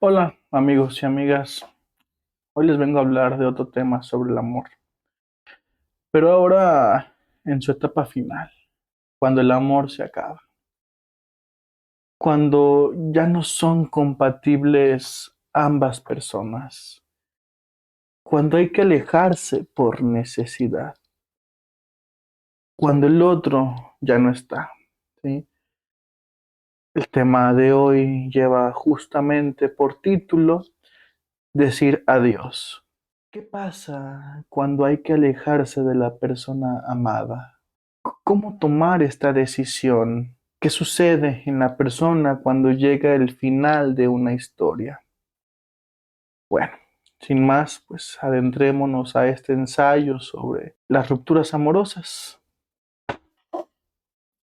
Hola amigos y amigas, hoy les vengo a hablar de otro tema sobre el amor, pero ahora en su etapa final, cuando el amor se acaba, cuando ya no son compatibles ambas personas, cuando hay que alejarse por necesidad, cuando el otro ya no está, ¿sí? El tema de hoy lleva justamente por título decir adiós. ¿Qué pasa cuando hay que alejarse de la persona amada? ¿Cómo tomar esta decisión? ¿Qué sucede en la persona cuando llega el final de una historia? Bueno, sin más, pues adentrémonos a este ensayo sobre las rupturas amorosas.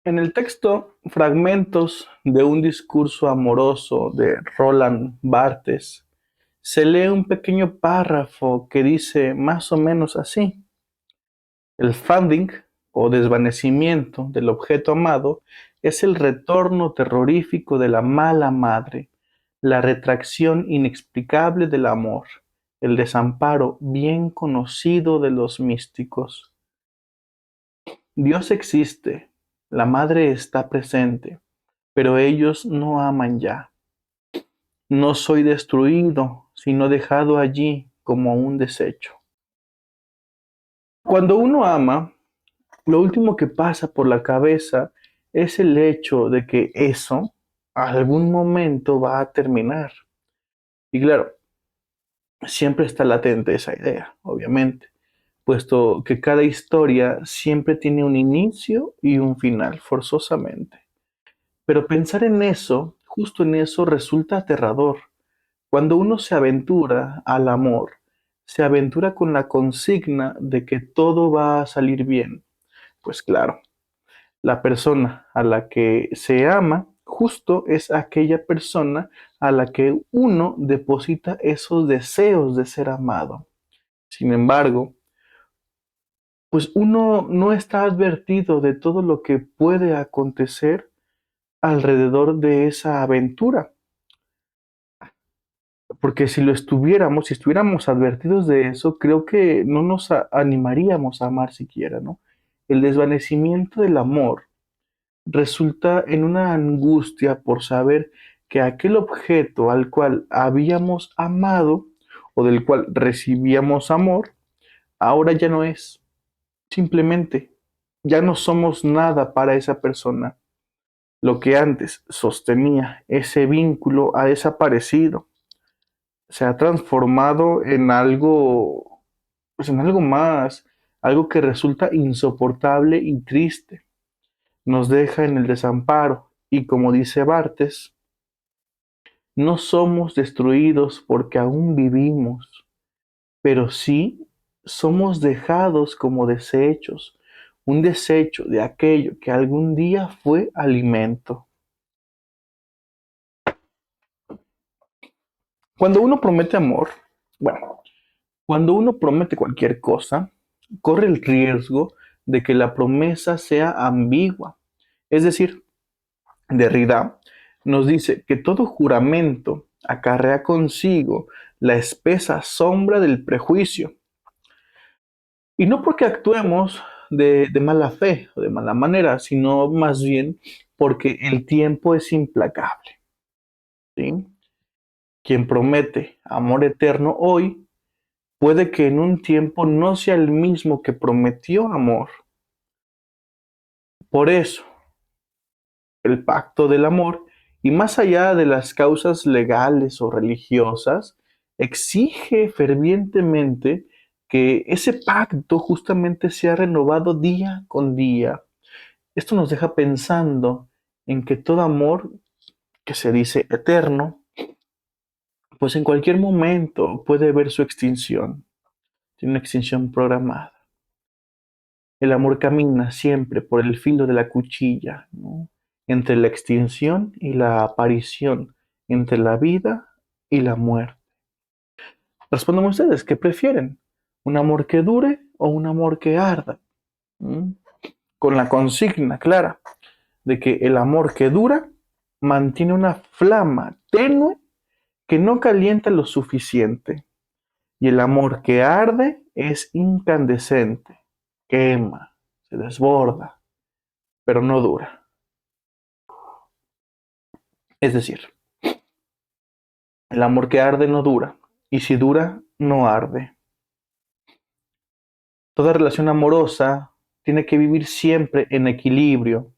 En el texto, fragmentos de un discurso amoroso de Roland Barthes, se lee un pequeño párrafo que dice más o menos así. El fading o desvanecimiento del objeto amado es el retorno terrorífico de la mala madre, la retracción inexplicable del amor, el desamparo bien conocido de los místicos. Dios existe, la madre está presente, pero ellos no aman ya. No soy destruido, sino dejado allí como un desecho. Cuando uno ama, lo último que pasa por la cabeza es el hecho de que eso algún momento va a terminar. Y claro, siempre está latente esa idea, obviamente, puesto que cada historia siempre tiene un inicio y un final, forzosamente. Pero pensar en eso, justo en eso, resulta aterrador. Cuando uno se aventura al amor, se aventura con la consigna de que todo va a salir bien. Pues claro, la persona a la que se ama justo es aquella persona a la que uno deposita esos deseos de ser amado. Sin embargo, pues uno no está advertido de todo lo que puede acontecer alrededor de esa aventura. Porque si lo estuviéramos, si estuviéramos advertidos de eso, creo que no nos animaríamos a amar siquiera, ¿no? El desvanecimiento del amor resulta en una angustia por saber que aquel objeto al cual habíamos amado o del cual recibíamos amor, ahora ya no es. Simplemente, ya no somos nada para esa persona. Lo que antes sostenía ese vínculo ha desaparecido, se ha transformado en algo, pues en algo más, algo que resulta insoportable y triste. Nos deja en el desamparo y como dice Bartes, no somos destruidos porque aún vivimos, pero sí somos dejados como desechos, un desecho de aquello que algún día fue alimento. Cuando uno promete amor, bueno, cuando uno promete cualquier cosa, corre el riesgo de que la promesa sea ambigua. Es decir, Derrida nos dice que todo juramento acarrea consigo la espesa sombra del prejuicio. Y no porque actuemos de mala fe o de mala manera, sino más bien porque el tiempo es implacable. ¿Sí? Quien promete amor eterno hoy puede que en un tiempo no sea el mismo que prometió amor. Por eso, el pacto del amor, y más allá de las causas legales o religiosas, exige fervientemente que ese pacto justamente sea renovado día con día. Esto nos deja pensando en que todo amor que se dice eterno, pues en cualquier momento puede ver su extinción, tiene una extinción programada. El amor camina siempre por el filo de la cuchilla, ¿no? Entre la extinción y la aparición, entre la vida y la muerte. Respondan ustedes, ¿qué prefieren? ¿Un amor que dure o un amor que arda? ¿Mm? Con la consigna clara de que el amor que dura mantiene una flama tenue que no calienta lo suficiente, y el amor que arde es incandescente, quema, se desborda, pero no dura. Es decir, el amor que arde no dura, y si dura, no arde. Toda relación amorosa tiene que vivir siempre en equilibrio.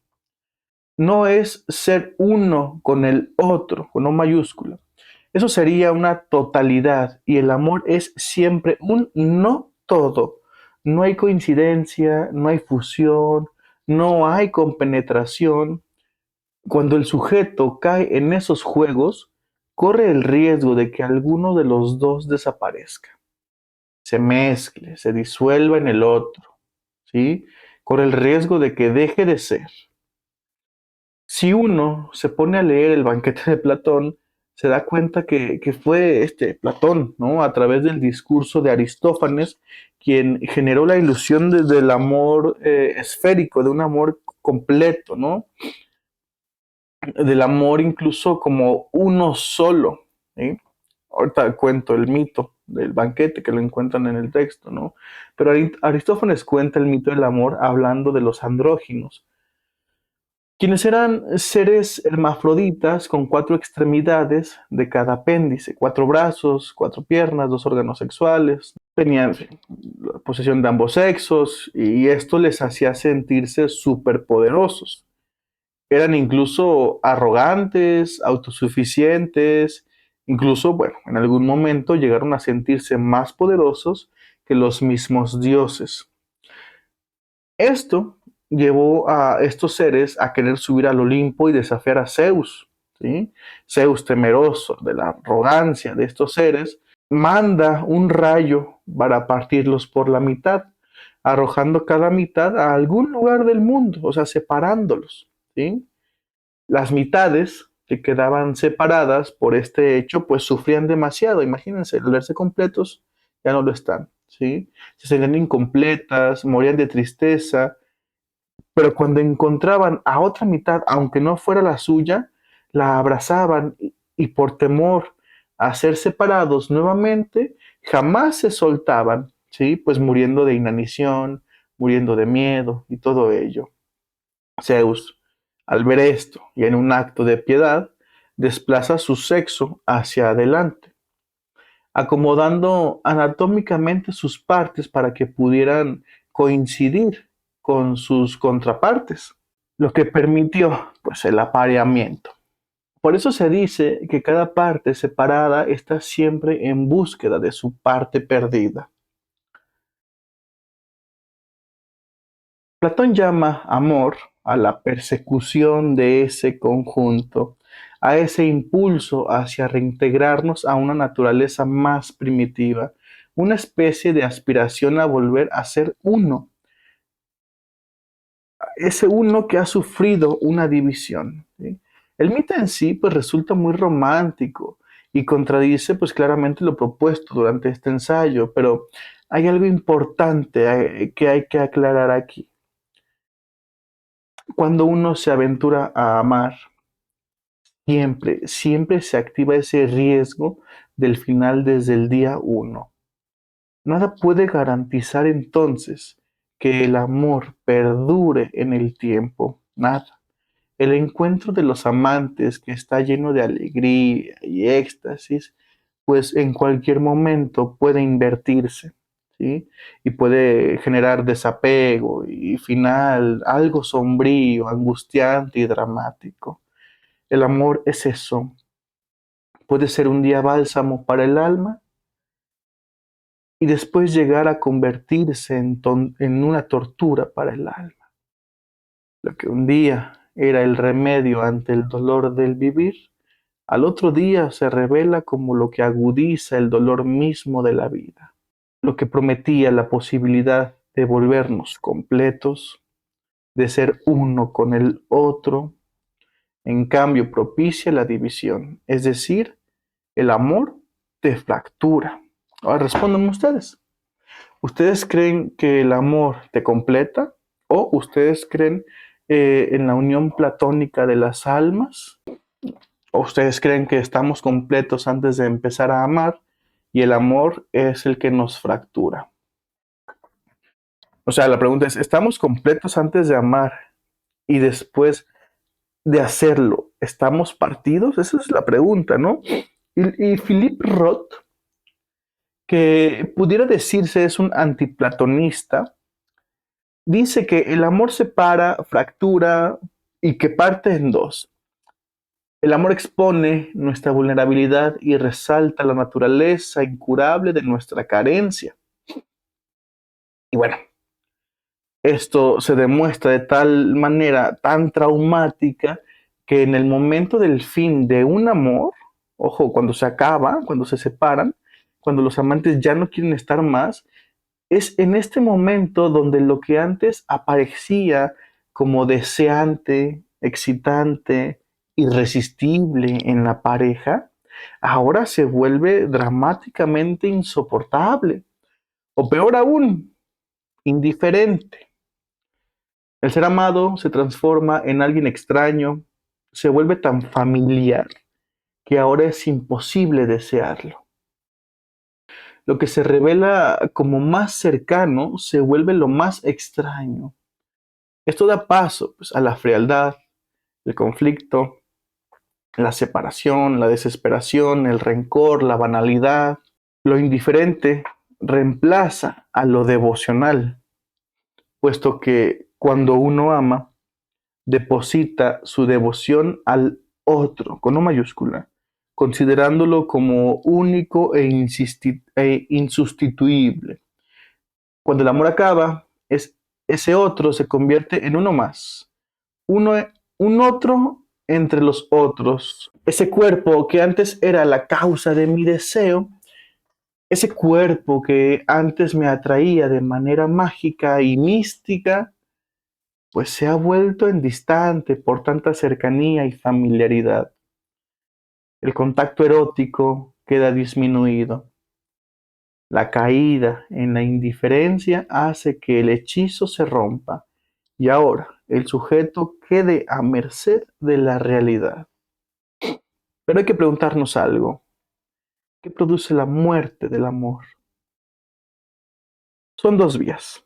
No es ser uno con el otro, con O mayúscula. Eso sería una totalidad y el amor es siempre un no todo. No hay coincidencia, no hay fusión, no hay compenetración. Cuando el sujeto cae en esos juegos, corre el riesgo de que alguno de los dos desaparezca, se mezcle, se disuelva en el otro, ¿sí? Corre el riesgo de que deje de ser. Si uno se pone a leer el banquete de Platón, se da cuenta que fue Platón, ¿no? A través del discurso de Aristófanes, quien generó la ilusión del amor esférico, de un amor completo, ¿no? Del amor incluso como uno solo, ¿sí? Ahorita cuento el mito del banquete que lo encuentran en el texto, ¿no? Pero Aristófanes cuenta el mito del amor hablando de los andróginos, quienes eran seres hermafroditas con 4 extremidades de cada apéndice, 4 brazos, 4 piernas, 2 órganos sexuales. Tenían la posesión de ambos sexos y esto les hacía sentirse superpoderosos. Eran incluso arrogantes, autosuficientes, incluso, bueno, en algún momento llegaron a sentirse más poderosos que los mismos dioses. Esto llevó a estos seres a querer subir al Olimpo y desafiar a Zeus, ¿sí? Zeus, temeroso de la arrogancia de estos seres, manda un rayo para partirlos por la mitad, arrojando cada mitad a algún lugar del mundo, o sea, separándolos, ¿sí? Las mitades que quedaban separadas por este hecho, pues sufrían demasiado. Imagínense, al verse completos, ya no lo están, ¿sí? Se sentían incompletas, morían de tristeza, pero cuando encontraban a otra mitad, aunque no fuera la suya, la abrazaban y por temor a ser separados nuevamente, jamás se soltaban, ¿sí? Pues muriendo de inanición, muriendo de miedo y todo ello. Zeus, al ver esto y en un acto de piedad, desplaza su sexo hacia adelante, acomodando anatómicamente sus partes para que pudieran coincidir con sus contrapartes, lo que permitió pues el apareamiento. Por eso se dice que cada parte separada está siempre en búsqueda de su parte perdida. Platón llama amor a la persecución de ese conjunto, a ese impulso hacia reintegrarnos a una naturaleza más primitiva, una especie de aspiración a volver a ser uno, ese uno que ha sufrido una división, ¿sí? El mito en sí pues resulta muy romántico y contradice pues claramente lo propuesto durante este ensayo, pero hay algo importante que hay que aclarar aquí. Cuando uno se aventura a amar, siempre se activa ese riesgo del final desde el día uno. Nada puede garantizar entonces que el amor perdure en el tiempo, nada. El encuentro de los amantes que está lleno de alegría y éxtasis, pues en cualquier momento puede invertirse, ¿sí? Y puede generar desapego y final, algo sombrío, angustiante y dramático. El amor es eso. Puede ser un día bálsamo para el alma y después llegar a convertirse en una tortura para el alma. Lo que un día era el remedio ante el dolor del vivir, al otro día se revela como lo que agudiza el dolor mismo de la vida. Lo que prometía la posibilidad de volvernos completos, de ser uno con el otro, en cambio propicia la división, es decir, el amor te fractura. Ahora respondan ustedes. ¿Ustedes creen que el amor te completa o ustedes creen en la unión platónica de las almas? ¿O ustedes creen que estamos completos antes de empezar a amar y el amor es el que nos fractura? O sea, la pregunta es, ¿estamos completos antes de amar y después de hacerlo, estamos partidos? Esa es la pregunta, ¿no? Y Philip Roth, que pudiera decirse es un antiplatonista, dice que el amor separa, fractura y que parte en dos. El amor expone nuestra vulnerabilidad y resalta la naturaleza incurable de nuestra carencia. Y bueno, esto se demuestra de tal manera tan traumática que en el momento del fin de un amor, ojo, cuando se acaba, cuando se separan, cuando los amantes ya no quieren estar más, es en este momento donde lo que antes aparecía como deseante, excitante, irresistible en la pareja, ahora se vuelve dramáticamente insoportable, o peor aún, indiferente. El ser amado se transforma en alguien extraño, se vuelve tan familiar que ahora es imposible desearlo. Lo que se revela como más cercano se vuelve lo más extraño. Esto da paso pues, a la frialdad, el conflicto, la separación, la desesperación, el rencor, la banalidad. Lo indiferente reemplaza a lo devocional, puesto que cuando uno ama, deposita su devoción al otro, con O mayúscula, considerándolo como único e insustituible. Cuando el amor acaba, ese otro se convierte en uno más, uno, un otro entre los otros. Ese cuerpo que antes era la causa de mi deseo, ese cuerpo que antes me atraía de manera mágica y mística, pues se ha vuelto en distante por tanta cercanía y familiaridad. El contacto erótico queda disminuido. La caída en la indiferencia hace que el hechizo se rompa y ahora el sujeto quede a merced de la realidad. Pero hay que preguntarnos algo. ¿Qué produce la muerte del amor? Son dos vías.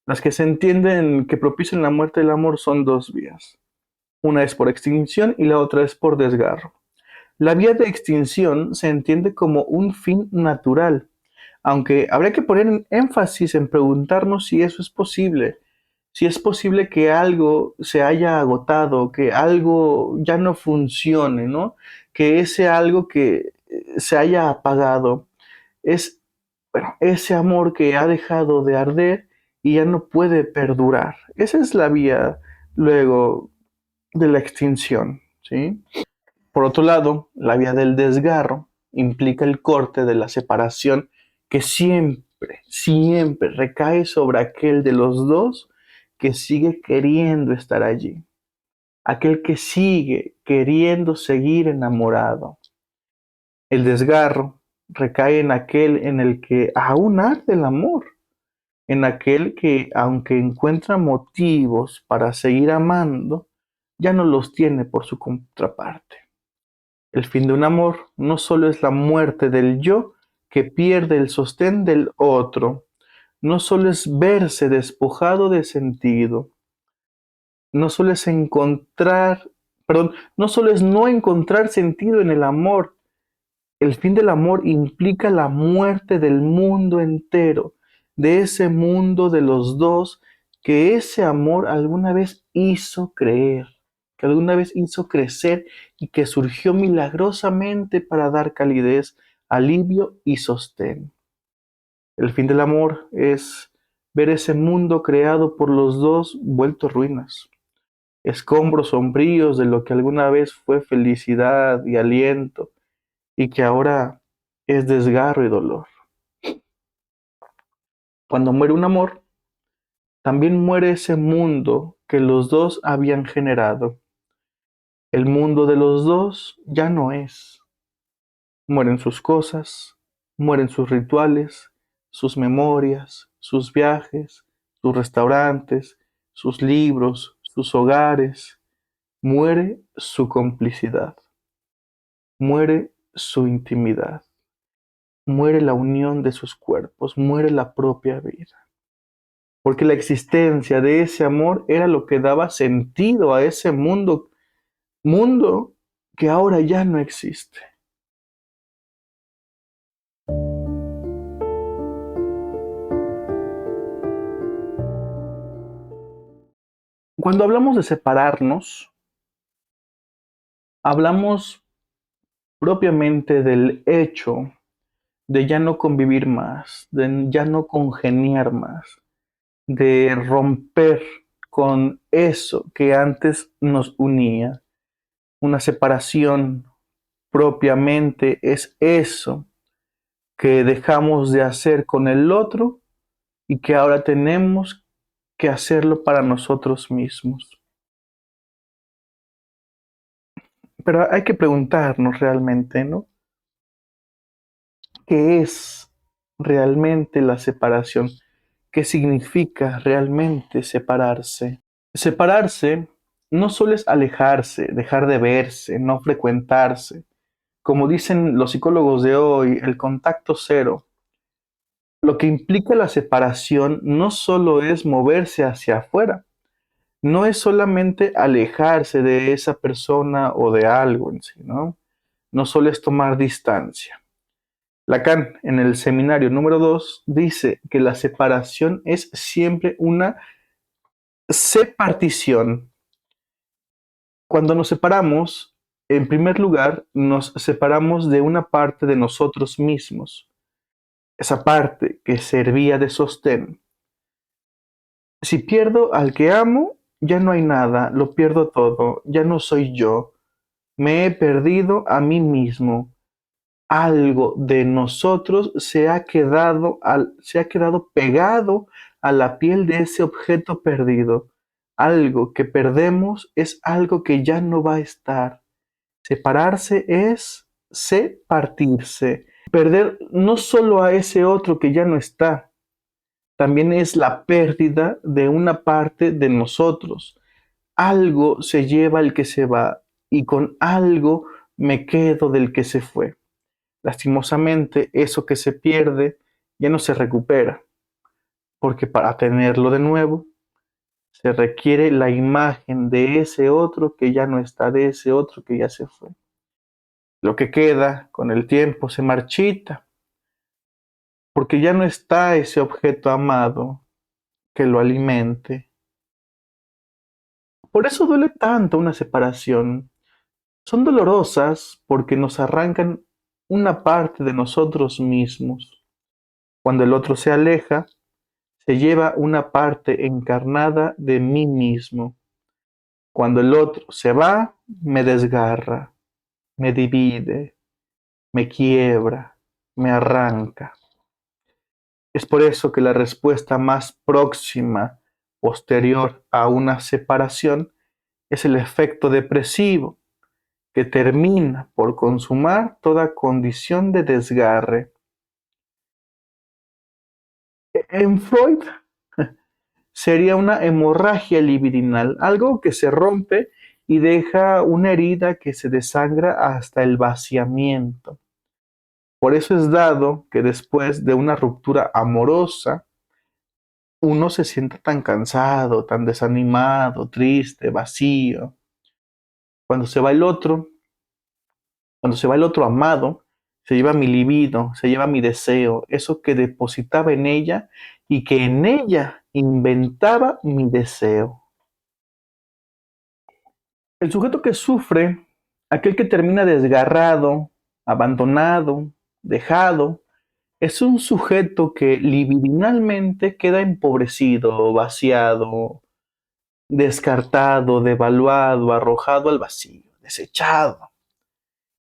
Las que se entienden que propician la muerte del amor son dos vías. Una es por extinción y la otra es por desgarro. La vía de extinción se entiende como un fin natural, aunque habría que poner énfasis en preguntarnos si eso es posible, si es posible que algo se haya agotado, que algo ya no funcione, ¿no? Que ese algo que se haya apagado es, bueno, ese amor que ha dejado de arder y ya no puede perdurar. Esa es la vía luego de la extinción, ¿sí? Por otro lado, la vía del desgarro implica el corte de la separación que siempre recae sobre aquel de los dos que sigue queriendo estar allí, aquel que sigue queriendo seguir enamorado. El desgarro recae en aquel en el que aún arde el amor, en aquel que, aunque encuentra motivos para seguir amando, ya no los tiene por su contraparte. El fin de un amor no solo es la muerte del yo que pierde el sostén del otro, no solo es verse despojado de sentido, no solo es no solo es no encontrar sentido en el amor. El fin del amor implica la muerte del mundo entero, de ese mundo de los dos que ese amor alguna vez hizo creer, que alguna vez hizo crecer y que surgió milagrosamente para dar calidez, alivio y sostén. El fin del amor es ver ese mundo creado por los dos vuelto ruinas, escombros sombríos de lo que alguna vez fue felicidad y aliento y que ahora es desgarro y dolor. Cuando muere un amor, también muere ese mundo que los dos habían generado. El mundo de los dos ya no es. Mueren sus cosas, mueren sus rituales, sus memorias, sus viajes, sus restaurantes, sus libros, sus hogares. Muere su complicidad. muere su intimidad, muere la unión de sus cuerpos, muere la propia vida. Porque la existencia de ese amor era lo que daba sentido a ese mundo que ahora ya no existe. Cuando hablamos de separarnos, hablamos propiamente del hecho de ya no convivir más, de ya no congeniar más, de romper con eso que antes nos unía. Una separación propiamente es eso que dejamos de hacer con el otro y que ahora tenemos que hacerlo para nosotros mismos. Pero hay que preguntarnos realmente, ¿no? ¿Qué es realmente la separación? ¿Qué significa realmente separarse? Separarse no solo es alejarse, dejar de verse, no frecuentarse. Como dicen los psicólogos de hoy, el contacto cero. Lo que implica la separación no solo es moverse hacia afuera, no es solamente alejarse de esa persona o de algo en sí, ¿no? No solo es tomar distancia. Lacan, en el seminario número 2, dice que la separación es siempre una separtición. Cuando nos separamos, en primer lugar, nos separamos de una parte de nosotros mismos, esa parte que servía de sostén. Si pierdo al que amo, ya no hay nada, lo pierdo todo, ya no soy yo, me he perdido a mí mismo. Algo de nosotros se ha quedado pegado a la piel de ese objeto perdido. Algo que perdemos es algo que ya no va a estar. Separarse es separtirse. Perder no solo a ese otro que ya no está, también es la pérdida de una parte de nosotros. Algo se lleva el que se va y con algo me quedo del que se fue. Lastimosamente, eso que se pierde ya no se recupera, porque para tenerlo de nuevo se requiere la imagen de ese otro que ya no está, de ese otro que ya se fue. Lo que queda con el tiempo se marchita, porque ya no está ese objeto amado que lo alimente. Por eso duele tanto una separación. Son dolorosas porque nos arrancan una parte de nosotros mismos. Cuando el otro se aleja, se lleva una parte encarnada de mí mismo. Cuando el otro se va, me desgarra, me divide, me quiebra, me arranca. Es por eso que la respuesta más próxima, posterior a una separación, es el efecto depresivo, que termina por consumar toda condición de desgarre. En Freud sería una hemorragia libidinal, algo que se rompe y deja una herida que se desangra hasta el vaciamiento. Por eso es dado que después de una ruptura amorosa, uno se siente tan cansado, tan desanimado, triste, vacío. Cuando se va el otro, cuando se va el otro amado, se lleva mi libido, se lleva mi deseo, eso que depositaba en ella y que en ella inventaba mi deseo. El sujeto que sufre, aquel que termina desgarrado, abandonado, dejado, es un sujeto que libidinalmente queda empobrecido, vaciado, descartado, devaluado, arrojado al vacío, desechado.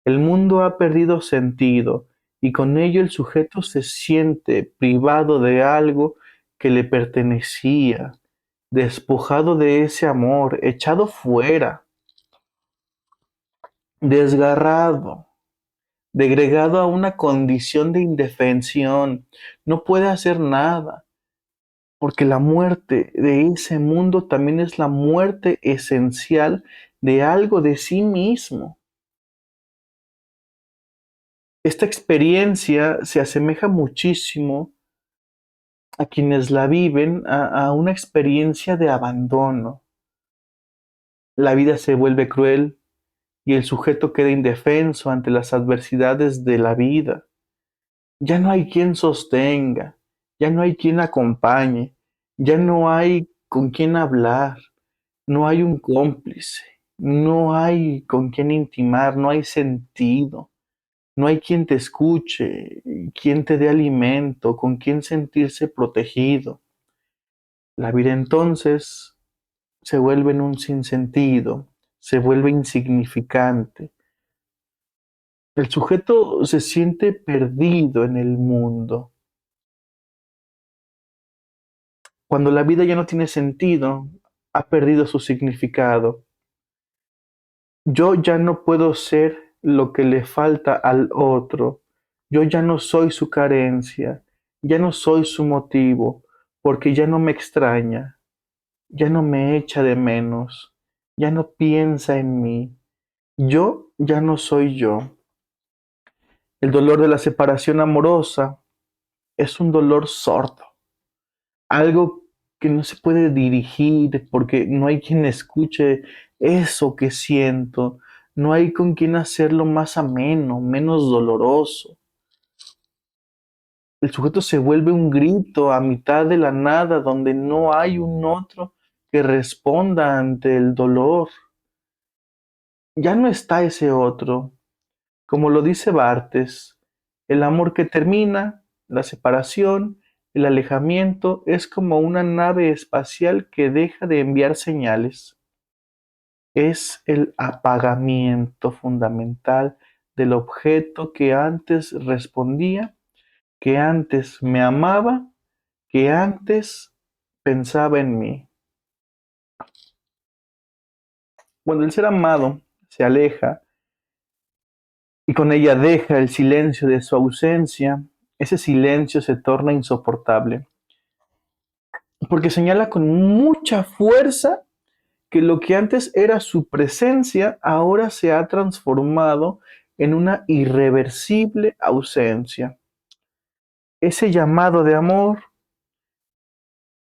El mundo ha perdido sentido y con ello el sujeto se siente privado de algo que le pertenecía, despojado de ese amor, echado fuera, desgarrado, degradado a una condición de indefensión. No puede hacer nada, porque la muerte de ese mundo también es la muerte esencial de algo de sí mismo. Esta experiencia se asemeja muchísimo a quienes la viven a una experiencia de abandono. La vida se vuelve cruel y el sujeto queda indefenso ante las adversidades de la vida. Ya no hay quien sostenga, ya no hay quien acompañe, ya no hay con quien hablar, no hay un cómplice, no hay con quien intimar, no hay sentido, no hay quien te escuche, quien te dé alimento, con quien sentirse protegido. La vida entonces se vuelve en un sinsentido, se vuelve insignificante. El sujeto se siente perdido en el mundo. Cuando la vida ya no tiene sentido, ha perdido su significado. Yo ya no puedo ser lo que le falta al otro. Yo ya no soy su carencia, ya no soy su motivo, porque ya no me extraña, ya no me echa de menos, ya no piensa en mí. Yo ya no soy yo. El dolor de la separación amorosa es un dolor sordo, algo que no se puede dirigir porque no hay quien escuche eso que siento, no hay con quien hacerlo más ameno, menos doloroso. El sujeto se vuelve un grito a mitad de la nada donde no hay un otro que responda ante el dolor. Ya no está ese otro. Como lo dice Barthes, el amor que termina, la separación, el alejamiento, es como una nave espacial que deja de enviar señales. Es el apagamiento fundamental del objeto que antes respondía, que antes me amaba, que antes pensaba en mí. Cuando el ser amado se aleja y con ella deja el silencio de su ausencia, ese silencio se torna insoportable, porque señala con mucha fuerza que lo que antes era su presencia ahora se ha transformado en una irreversible ausencia. Ese llamado de amor,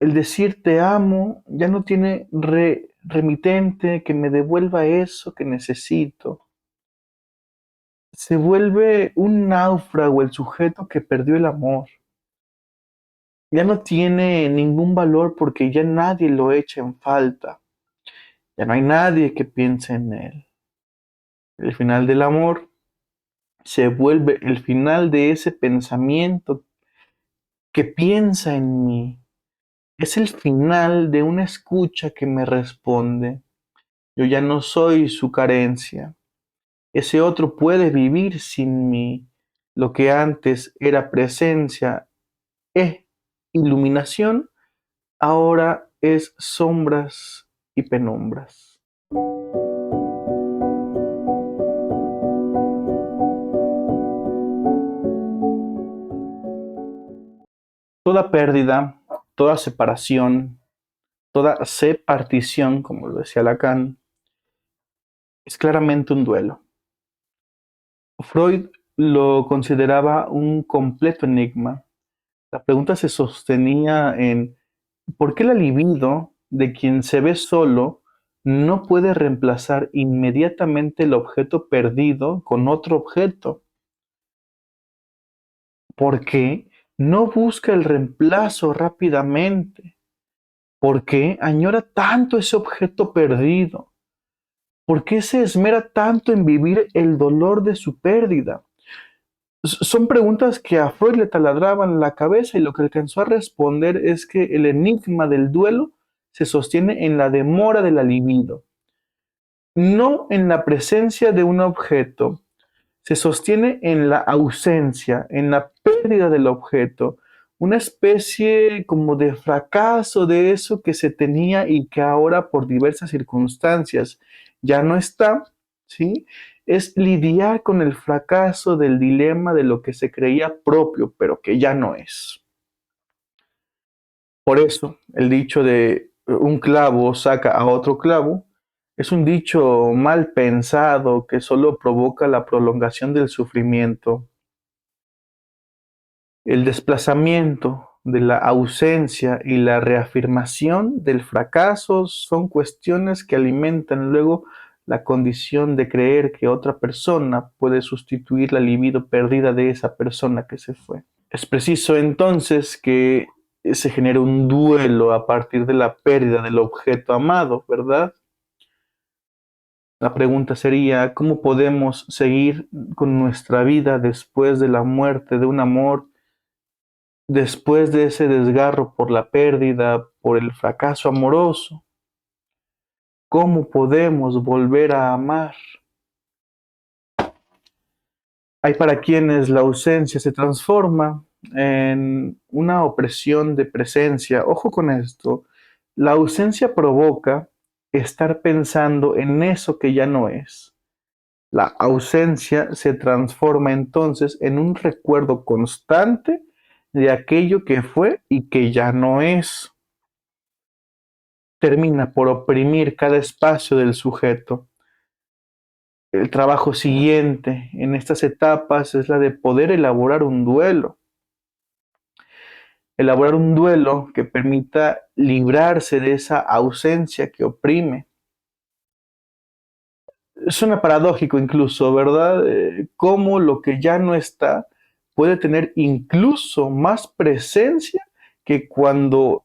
el decir te amo, ya no tiene remitente que me devuelva eso que necesito. Se vuelve un náufrago el sujeto que perdió el amor. Ya no tiene ningún valor porque ya nadie lo echa en falta. Ya no hay nadie que piense en él. El final del amor se vuelve el final de ese pensamiento que piensa en mí. Es el final de una escucha que me responde. Yo ya no soy su carencia. Ese otro puede vivir sin mí. Lo que antes era presencia e iluminación, ahora es sombras y penumbras. Toda pérdida, toda separación, toda separtición, como lo decía Lacan, es claramente un duelo. Freud lo consideraba un completo enigma. La pregunta se sostenía en ¿por qué la libido de quien se ve solo no puede reemplazar inmediatamente el objeto perdido con otro objeto? ¿Por qué no busca el reemplazo rápidamente? ¿Por qué añora tanto ese objeto perdido? ¿Por qué se esmera tanto en vivir el dolor de su pérdida? Son preguntas que a Freud le taladraban la cabeza y lo que alcanzó a responder es que el enigma del duelo se sostiene en la demora de la libido, no en la presencia de un objeto, se sostiene en la ausencia, en la pérdida del objeto, una especie como de fracaso de eso que se tenía y que ahora por diversas circunstancias ya no está, ¿sí? Es lidiar con el fracaso del dilema de lo que se creía propio, pero que ya no es. Por eso, el dicho de un clavo saca a otro clavo es un dicho mal pensado que solo provoca la prolongación del sufrimiento. El desplazamiento de la ausencia y la reafirmación del fracaso son cuestiones que alimentan luego la condición de creer que otra persona puede sustituir la libido perdida de esa persona que se fue. Es preciso entonces que se genere un duelo a partir de la pérdida del objeto amado, ¿verdad? La pregunta sería, ¿cómo podemos seguir con nuestra vida después de la muerte de un amor, después de ese desgarro por la pérdida, por el fracaso amoroso? ¿Cómo podemos volver a amar? Hay para quienes la ausencia se transforma en una opresión de presencia. Ojo con esto. La ausencia provoca estar pensando en eso que ya no es. La ausencia se transforma entonces en un recuerdo constante de aquello que fue y que ya no es. Termina por oprimir cada espacio del sujeto. El trabajo siguiente en estas etapas es la de poder elaborar un duelo. Elaborar un duelo que permita librarse de esa ausencia que oprime. Suena paradójico incluso, ¿verdad? Cómo lo que ya no está puede tener incluso más presencia que cuando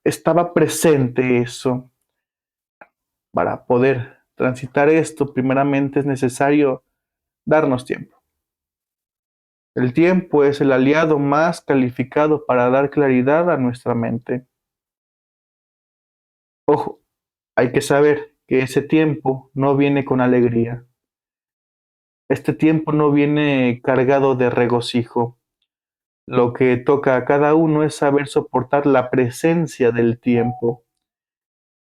estaba presente eso. Para poder transitar esto, primeramente es necesario darnos tiempo. El tiempo es el aliado más calificado para dar claridad a nuestra mente. Ojo, hay que saber que ese tiempo no viene con alegría. Este tiempo no viene cargado de regocijo. Lo que toca a cada uno es saber soportar la presencia del tiempo.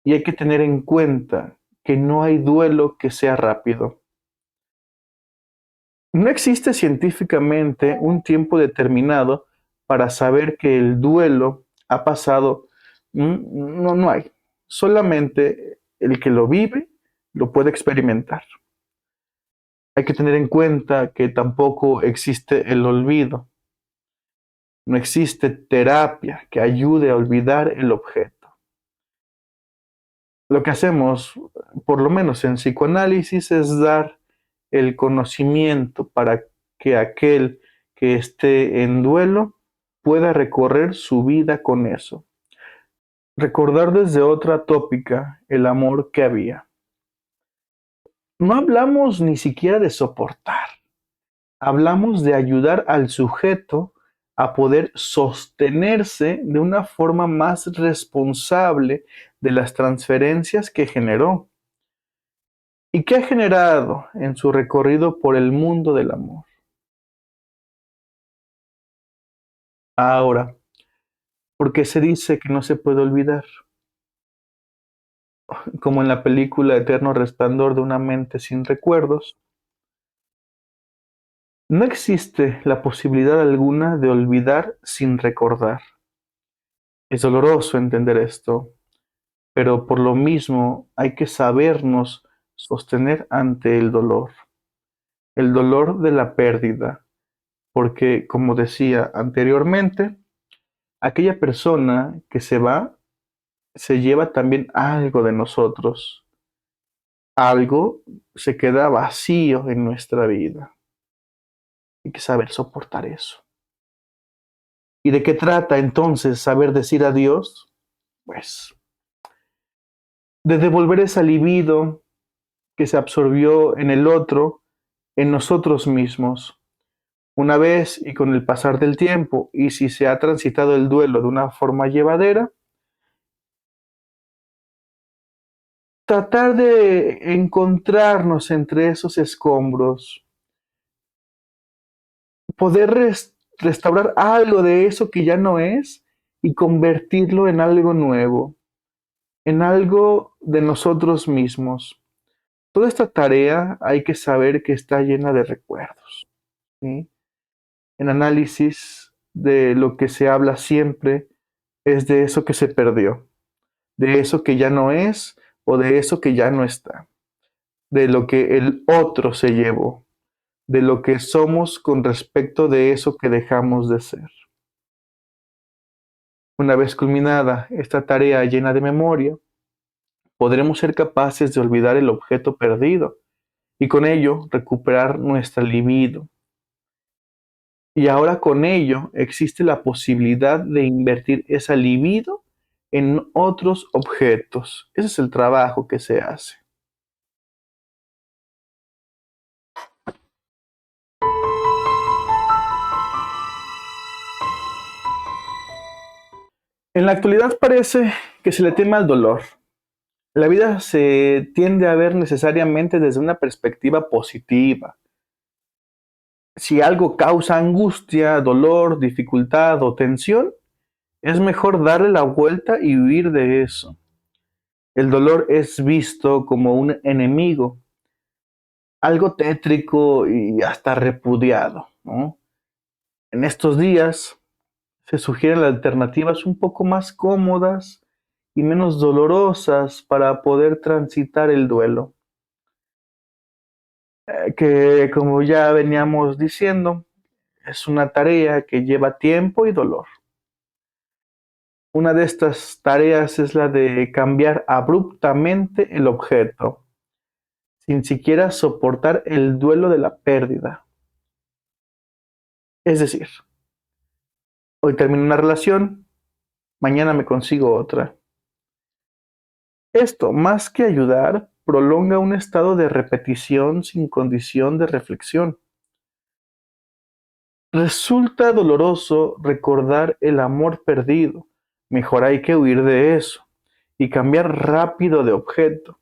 Y hay que tener en cuenta que no hay duelo que sea rápido. No existe científicamente un tiempo determinado para saber que el duelo ha pasado. No, no hay. Solamente el que lo vive lo puede experimentar. Hay que tener en cuenta que tampoco existe el olvido. No existe terapia que ayude a olvidar el objeto. Lo que hacemos, por lo menos en psicoanálisis, es dar el conocimiento para que aquel que esté en duelo pueda recorrer su vida con eso. Recordar desde otra tópica el amor que había. No hablamos ni siquiera de soportar, hablamos de ayudar al sujeto a poder sostenerse de una forma más responsable de las transferencias que generó y que ha generado en su recorrido por el mundo del amor. Ahora, ¿por qué se dice que no se puede olvidar? Como en la película Eterno Resplandor de una mente sin recuerdos, no existe la posibilidad alguna de olvidar sin recordar. Es doloroso entender esto, pero por lo mismo hay que sabernos sostener ante el dolor de la pérdida, porque como decía anteriormente, aquella persona que se va se lleva también algo de nosotros, algo se queda vacío en nuestra vida. Hay que saber soportar eso. ¿Y de qué trata entonces saber decir adiós? Pues de devolver esa libido que se absorbió en el otro, en nosotros mismos. Una vez y con el pasar del tiempo, y si se ha transitado el duelo de una forma llevadera, tratar de encontrarnos entre esos escombros, poder restaurar algo de eso que ya no es y convertirlo en algo nuevo, en algo de nosotros mismos. Toda esta tarea hay que saber que está llena de recuerdos. ¿Sí? En análisis de lo que se habla siempre es de eso que se perdió, de eso que ya no es o de eso que ya no está, de lo que el otro se llevó, de lo que somos con respecto de eso que dejamos de ser. Una vez culminada esta tarea llena de memoria, podremos ser capaces de olvidar el objeto perdido y con ello recuperar nuestra libido. Y ahora con ello existe la posibilidad de invertir esa libido en otros objetos. Ese es el trabajo que se hace. En la actualidad parece que se le teme al dolor. La vida se tiende a ver necesariamente desde una perspectiva positiva. Si algo causa angustia, dolor, dificultad o tensión, es mejor darle la vuelta y huir de eso. El dolor es visto como un enemigo, algo tétrico y hasta repudiado, ¿no? En estos días se sugieren alternativas un poco más cómodas y menos dolorosas para poder transitar el duelo, que como ya veníamos diciendo, es una tarea que lleva tiempo y dolor. Una de estas tareas es la de cambiar abruptamente el objeto, sin siquiera soportar el duelo de la pérdida. Es decir, hoy termino una relación, mañana me consigo otra. Esto, más que ayudar, prolonga un estado de repetición sin condición de reflexión. Resulta doloroso recordar el amor perdido. Mejor hay que huir de eso y cambiar rápido de objeto.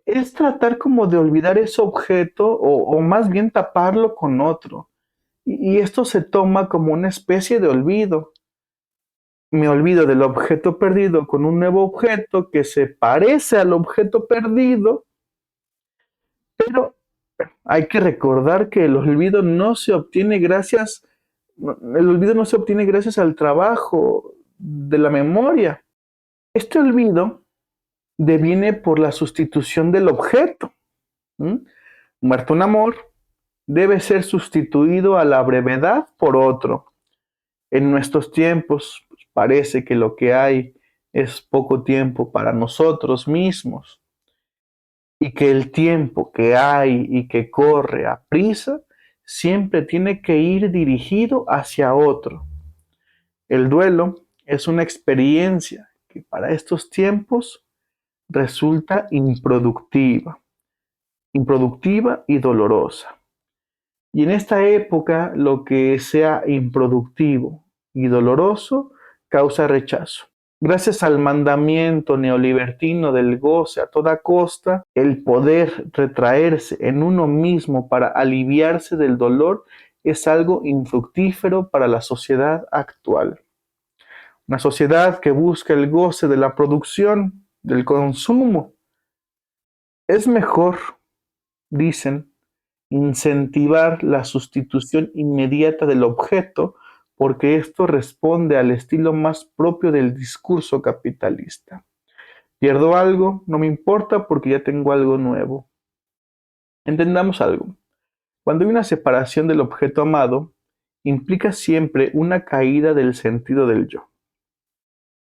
Es tratar como de olvidar ese objeto o más bien taparlo con otro. Y esto se toma como una especie de olvido. Me olvido del objeto perdido con un nuevo objeto que se parece al objeto perdido, pero hay que recordar que el olvido no se obtiene gracias al trabajo de la memoria. Este olvido deviene por la sustitución del objeto. ¿Mm? Muerto un amor, debe ser sustituido a la brevedad por otro. En nuestros tiempos pues, parece que lo que hay es poco tiempo para nosotros mismos y que el tiempo que hay y que corre a prisa siempre tiene que ir dirigido hacia otro. El duelo es una experiencia que para estos tiempos resulta improductiva y dolorosa. Y en esta época lo que sea improductivo y doloroso causa rechazo. Gracias al mandamiento neolibertino del goce a toda costa, el poder retraerse en uno mismo para aliviarse del dolor es algo infructífero para la sociedad actual. Una sociedad que busca el goce de la producción, del consumo. Es mejor, dicen, incentivar la sustitución inmediata del objeto porque esto responde al estilo más propio del discurso capitalista. Pierdo algo, no me importa porque ya tengo algo nuevo. Entendamos algo. Cuando hay una separación del objeto amado, implica siempre una caída del sentido del yo.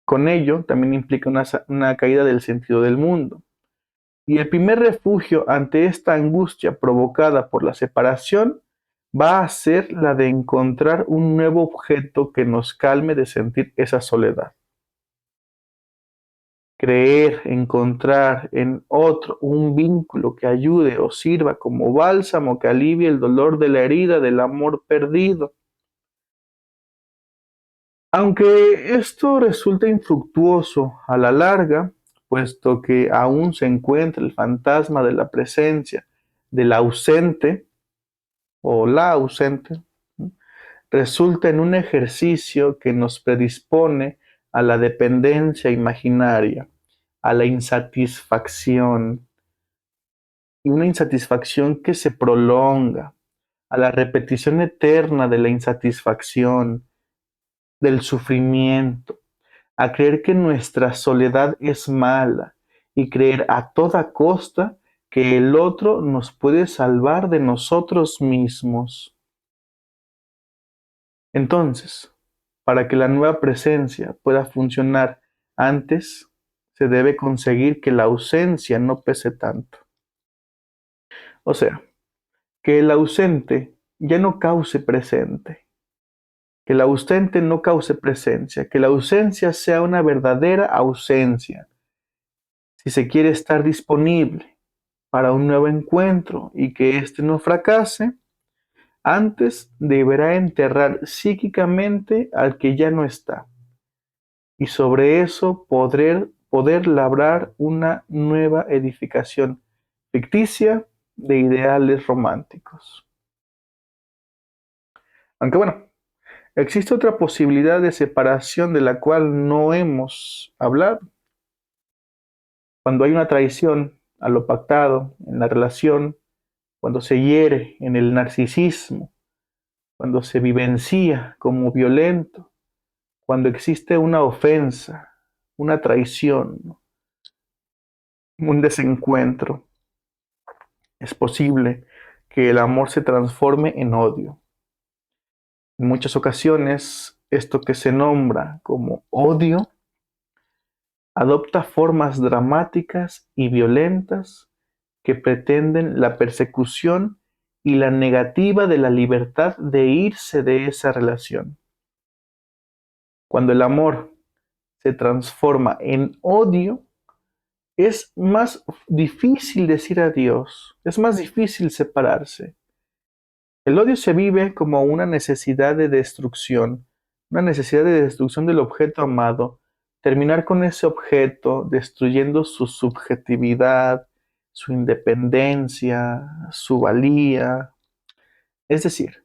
Con ello, también implica una caída del sentido del mundo. Y el primer refugio ante esta angustia provocada por la separación va a ser la de encontrar un nuevo objeto que nos calme de sentir esa soledad. Creer, encontrar en otro un vínculo que ayude o sirva como bálsamo que alivie el dolor de la herida del amor perdido. Aunque esto resulta infructuoso a la larga, puesto que aún se encuentra el fantasma de la presencia del ausente o la ausente, resulta en un ejercicio que nos predispone a la dependencia imaginaria, a la insatisfacción, y una insatisfacción que se prolonga, a la repetición eterna de la insatisfacción, del sufrimiento, a creer que nuestra soledad es mala y creer a toda costa que el otro nos puede salvar de nosotros mismos. Entonces, para que la nueva presencia pueda funcionar antes, se debe conseguir que la ausencia no pese tanto. O sea, que el ausente ya no cause presente, que el ausente no cause presencia, que la ausencia sea una verdadera ausencia. Si se quiere estar disponible para un nuevo encuentro y que éste no fracase, antes deberá enterrar psíquicamente al que ya no está, y sobre eso poder labrar una nueva edificación ficticia de ideales románticos. Aunque bueno, existe otra posibilidad de separación de la cual no hemos hablado. Cuando hay una traición a lo pactado en la relación, cuando se hiere en el narcisismo, cuando se vivencia como violento, cuando existe una ofensa, una traición, un desencuentro, es posible que el amor se transforme en odio. En muchas ocasiones, esto que se nombra como odio adopta formas dramáticas y violentas que pretenden la persecución y la negativa de la libertad de irse de esa relación. Cuando el amor se transforma en odio, es más difícil decir adiós, es más difícil separarse. El odio se vive como una necesidad de destrucción del objeto amado, terminar con ese objeto, destruyendo su subjetividad, su independencia, su valía. Es decir,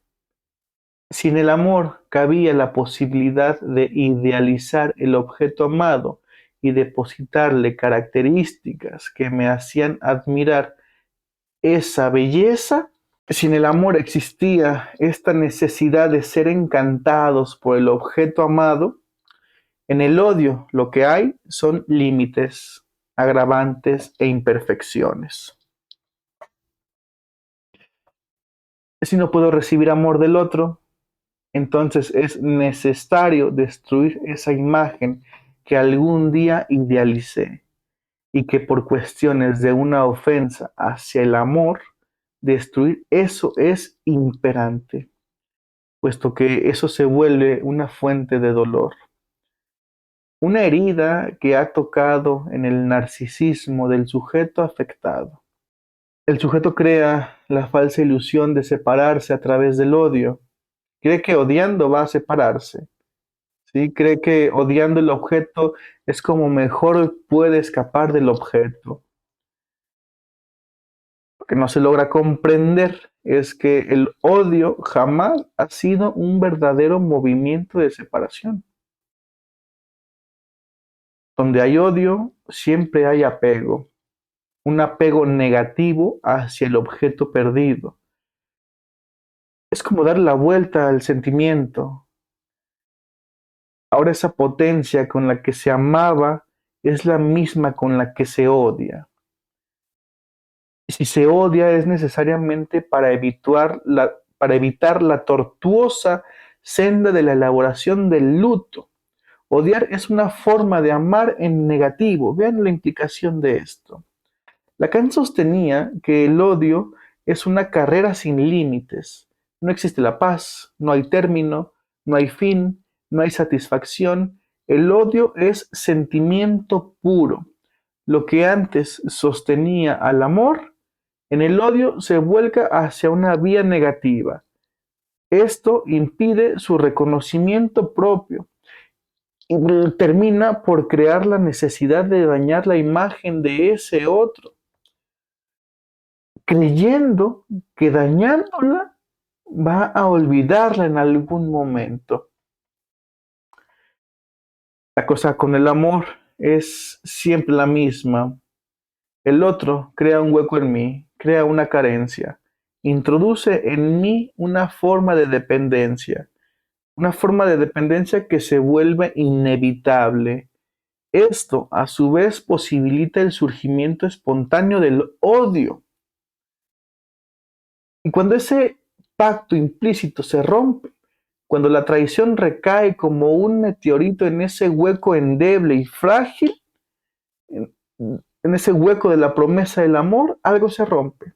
si en el amor cabía la posibilidad de idealizar el objeto amado y depositarle características que me hacían admirar esa belleza, si en el amor existía esta necesidad de ser encantados por el objeto amado, en el odio lo que hay son límites, agravantes e imperfecciones. Si no puedo recibir amor del otro, entonces es necesario destruir esa imagen que algún día idealicé y que por cuestiones de una ofensa hacia el amor, destruir eso es imperante, puesto que eso se vuelve una fuente de dolor. Una herida que ha tocado en el narcisismo del sujeto afectado. El sujeto crea la falsa ilusión de separarse a través del odio. Cree que odiando va a separarse. ¿Sí? Cree que odiando el objeto es como mejor puede escapar del objeto. Lo que no se logra comprender es que el odio jamás ha sido un verdadero movimiento de separación. Donde hay odio, siempre hay apego, un apego negativo hacia el objeto perdido. Es como dar la vuelta al sentimiento. Ahora esa potencia con la que se amaba es la misma con la que se odia. Y si se odia es necesariamente para evitar la tortuosa senda de la elaboración del luto. Odiar es una forma de amar en negativo. Vean la implicación de esto. Lacan sostenía que el odio es una carrera sin límites. No existe la paz, no hay término, no hay fin, no hay satisfacción. El odio es sentimiento puro. Lo que antes sostenía al amor, en el odio se vuelca hacia una vía negativa. Esto impide su reconocimiento propio y termina por crear la necesidad de dañar la imagen de ese otro, creyendo que dañándola va a olvidarla en algún momento. La cosa con el amor es siempre la misma. El otro crea un hueco en mí, crea una carencia, introduce en mí una forma de dependencia que se vuelve inevitable. Esto, a su vez, posibilita el surgimiento espontáneo del odio. Y cuando ese pacto implícito se rompe, cuando la traición recae como un meteorito en ese hueco endeble y frágil, en, en ese hueco de la promesa del amor, algo se rompe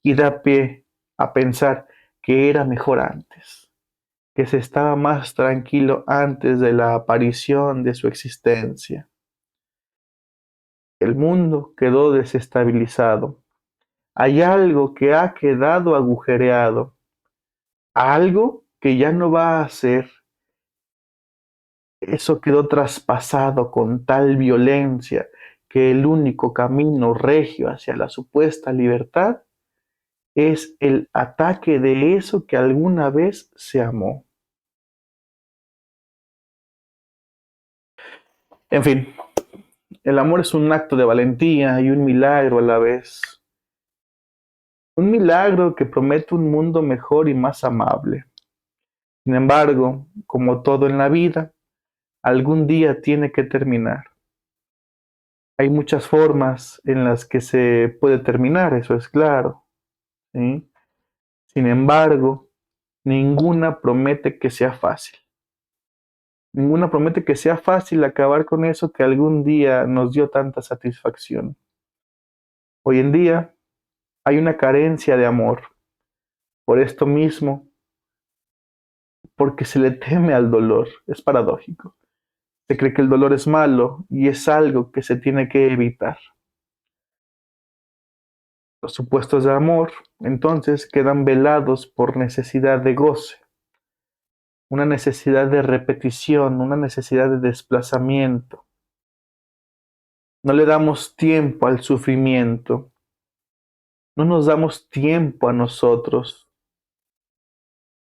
y da pie a pensar que era mejor antes, que se estaba más tranquilo antes de la aparición de su existencia. El mundo quedó desestabilizado. Hay algo que ha quedado agujereado, algo que ya no va a ser. Eso quedó traspasado con tal violencia que el único camino regio hacia la supuesta libertad es el ataque de eso que alguna vez se amó. En fin, el amor es un acto de valentía y un milagro a la vez. Un milagro que promete un mundo mejor y más amable. Sin embargo, como todo en la vida, algún día tiene que terminar. Hay muchas formas en las que se puede terminar, eso es claro, ¿sí? Sin embargo, ninguna promete que sea fácil. Ninguna promete que sea fácil acabar con eso que algún día nos dio tanta satisfacción. Hoy en día hay una carencia de amor. Por esto mismo, porque se le teme al dolor. Es paradójico. Se cree que el dolor es malo y es algo que se tiene que evitar. Los supuestos de amor, entonces, quedan velados por necesidad de goce, una necesidad de repetición, una necesidad de desplazamiento. No le damos tiempo al sufrimiento, no nos damos tiempo a nosotros.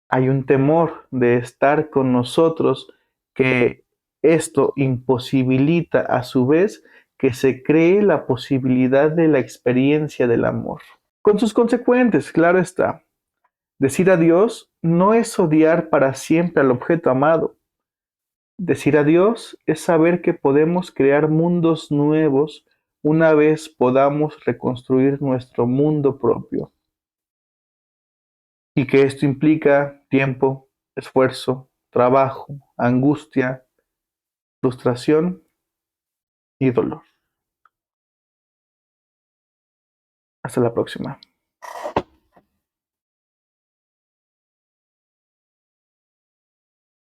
Hay un temor de estar con nosotros que esto imposibilita a su vez que se cree la posibilidad de la experiencia del amor. Con sus consecuentes, claro está. Decir adiós no es odiar para siempre al objeto amado. Decir adiós es saber que podemos crear mundos nuevos una vez podamos reconstruir nuestro mundo propio. Y que esto implica tiempo, esfuerzo, trabajo, angustia, frustración y dolor. Hasta la próxima.